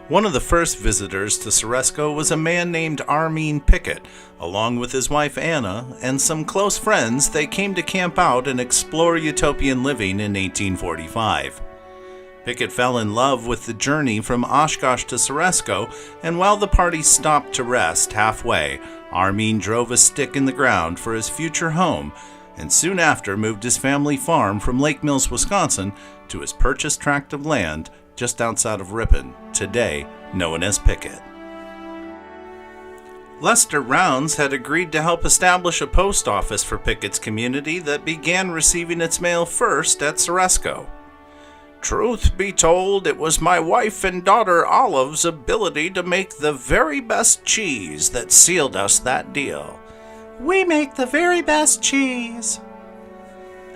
One of the first visitors to Ceresco was a man named Armin Pickett. Along with his wife Anna and some close friends, they came to camp out and explore utopian living in 1845. Pickett fell in love with the journey from Oshkosh to Ceresco, and while the party stopped to rest halfway, Armin drove a stick in the ground for his future home, and soon after moved his family farm from Lake Mills, Wisconsin, to his purchased tract of land just outside of Ripon, today known as Pickett. Lester Rounds had agreed to help establish a post office for Pickett's community that began receiving its mail first at Ceresco. Truth be told, it was my wife and daughter Olive's ability to make the very best cheese that sealed us that deal. We make the very best cheese.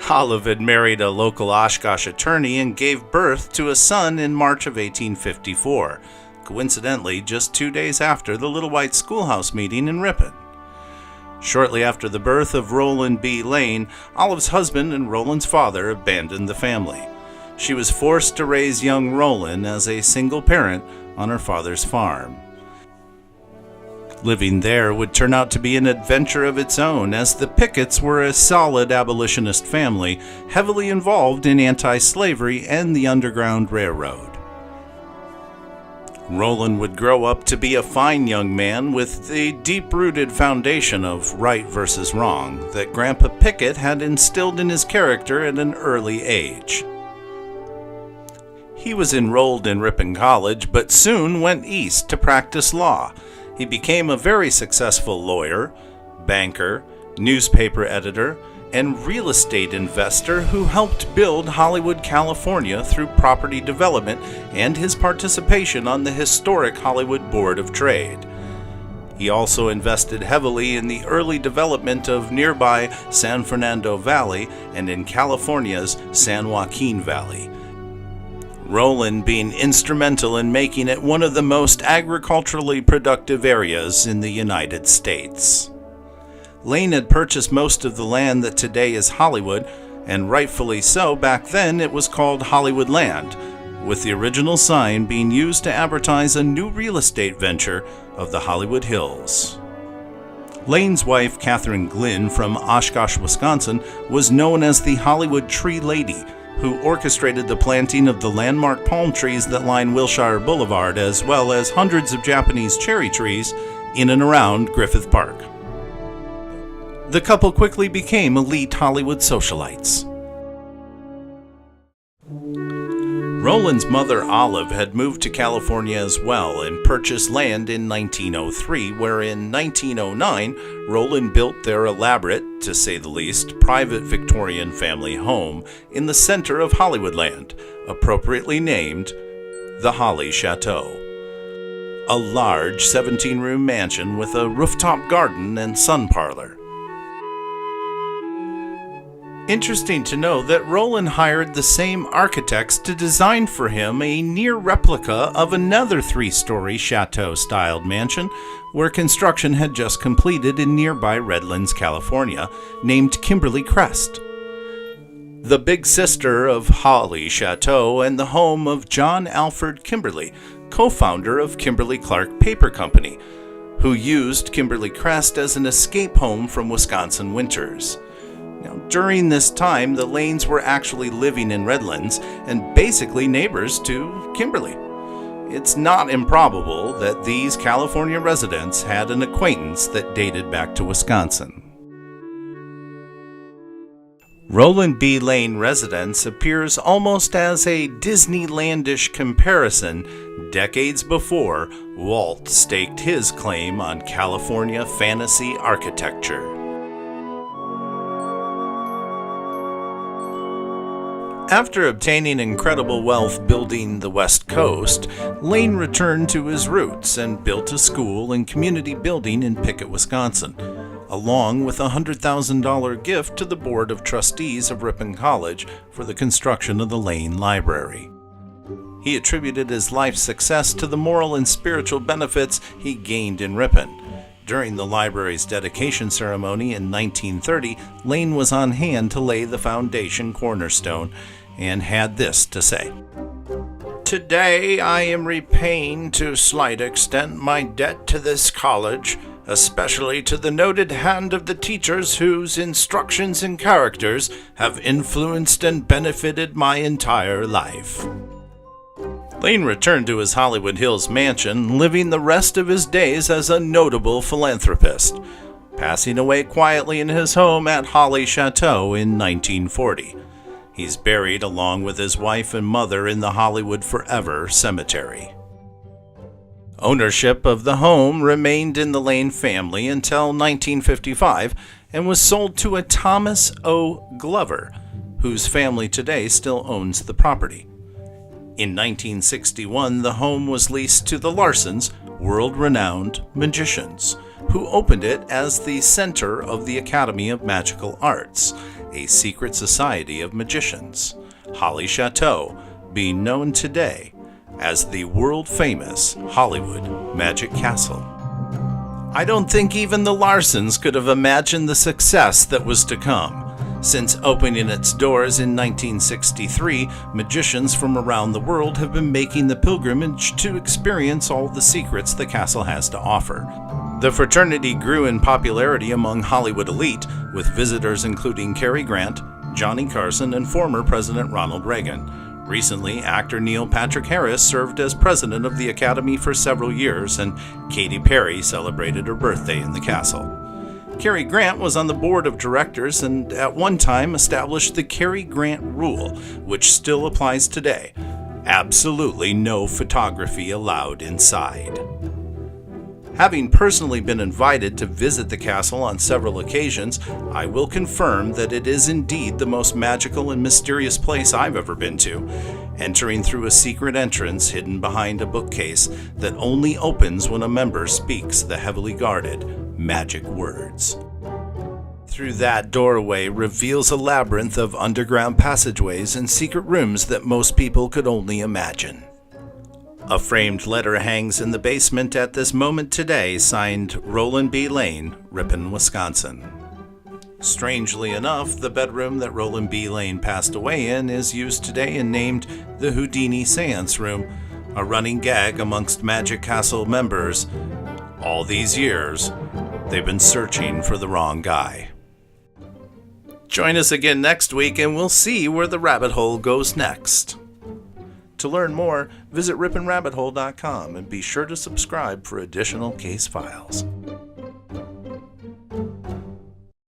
Olive had married a local Oshkosh attorney and gave birth to a son in March of 1854, coincidentally just 2 days after the Little White Schoolhouse meeting in Ripon. Shortly after the birth of Roland B. Lane, Olive's husband and Roland's father abandoned the family. She was forced to raise young Roland as a single parent on her father's farm. Living there would turn out to be an adventure of its own, as the Picketts were a solid abolitionist family, heavily involved in anti-slavery and the Underground Railroad. Roland would grow up to be a fine young man with the deep-rooted foundation of right versus wrong that Grandpa Pickett had instilled in his character at an early age. He was enrolled in Ripon College, but soon went east to practice law. He became a very successful lawyer, banker, newspaper editor, and real estate investor who helped build Hollywood, California through property development and his participation on the historic Hollywood Board of Trade. He also invested heavily in the early development of nearby San Fernando Valley and in California's San Joaquin Valley, Roland being instrumental in making it one of the most agriculturally productive areas in the United States. Lane had purchased most of the land that today is Hollywood, and rightfully so. Back then it was called Hollywood Land, with the original sign being used to advertise a new real estate venture of the Hollywood Hills. Lane's wife, Catherine Glynn, from Oshkosh, Wisconsin, was known as the Hollywood Tree Lady, who orchestrated the planting of the landmark palm trees that line Wilshire Boulevard, as well as hundreds of Japanese cherry trees in and around Griffith Park. The couple quickly became elite Hollywood socialites. Roland's mother, Olive, had moved to California as well and purchased land in 1903, where in 1909, Roland built their elaborate, to say the least, private Victorian family home in the center of Hollywoodland, appropriately named the Holly Chateau. A large 17-room mansion with a rooftop garden and sun parlor. Interesting to know that Roland hired the same architects to design for him a near replica of another 3-story chateau-styled mansion where construction had just completed in nearby Redlands, California, named Kimberly Crest. The big sister of Holly Chateau and the home of John Alfred Kimberly, co-founder of Kimberly-Clark Paper Company, who used Kimberly Crest as an escape home from Wisconsin winters. Now, during this time, the Lanes were actually living in Redlands and basically neighbors to Kimberly. It's not improbable that these California residents had an acquaintance that dated back to Wisconsin. Roland B. Lane residence appears almost as a Disneylandish comparison decades before Walt staked his claim on California fantasy architecture. After obtaining incredible wealth building the West Coast, Lane returned to his roots and built a school and community building in Pickett, Wisconsin, along with a $100,000 gift to the Board of Trustees of Ripon College for the construction of the Lane Library. He attributed his life's success to the moral and spiritual benefits he gained in Ripon. During the library's dedication ceremony in 1930, Lane was on hand to lay the foundation cornerstone and had this to say. Today I am repaying to slight extent my debt to this college, especially to the noted hand of the teachers whose instructions and characters have influenced and benefited my entire life. Lane returned to his Hollywood Hills mansion, living the rest of his days as a notable philanthropist, passing away quietly in his home at Holly Chateau in 1940. He's buried along with his wife and mother in the Hollywood Forever Cemetery. Ownership of the home remained in the Lane family until 1955 and was sold to a Thomas O. Glover, whose family today still owns the property. In 1961, the home was leased to the Larsons, world-renowned magicians, who opened it as the center of the Academy of Magical Arts, a secret society of magicians, Holly Chateau being known today as the world-famous Hollywood Magic Castle. I don't think even the Larsons could have imagined the success that was to come. Since opening its doors in 1963, magicians from around the world have been making the pilgrimage to experience all the secrets the castle has to offer. The fraternity grew in popularity among Hollywood elite, with visitors including Cary Grant, Johnny Carson, and former President Ronald Reagan. Recently, actor Neil Patrick Harris served as president of the Academy for several years, and Katy Perry celebrated her birthday in the castle. Cary Grant was on the board of directors and at one time established the Cary Grant Rule, which still applies today. Absolutely no photography allowed inside. Having personally been invited to visit the castle on several occasions, I will confirm that it is indeed the most magical and mysterious place I've ever been to, entering through a secret entrance hidden behind a bookcase that only opens when a member speaks the heavily guarded magic words. Through that doorway reveals a labyrinth of underground passageways and secret rooms that most people could only imagine. A framed letter hangs in the basement at this moment today, signed Roland B. Lane, Ripon, Wisconsin. Strangely enough, the bedroom that Roland B. Lane passed away in is used today and named the Houdini Seance Room, a running gag amongst Magic Castle members. All these years, they've been searching for the wrong guy. Join us again next week and we'll see where the rabbit hole goes next. To learn more, visit riponrabbithole.com and be sure to subscribe for additional case files.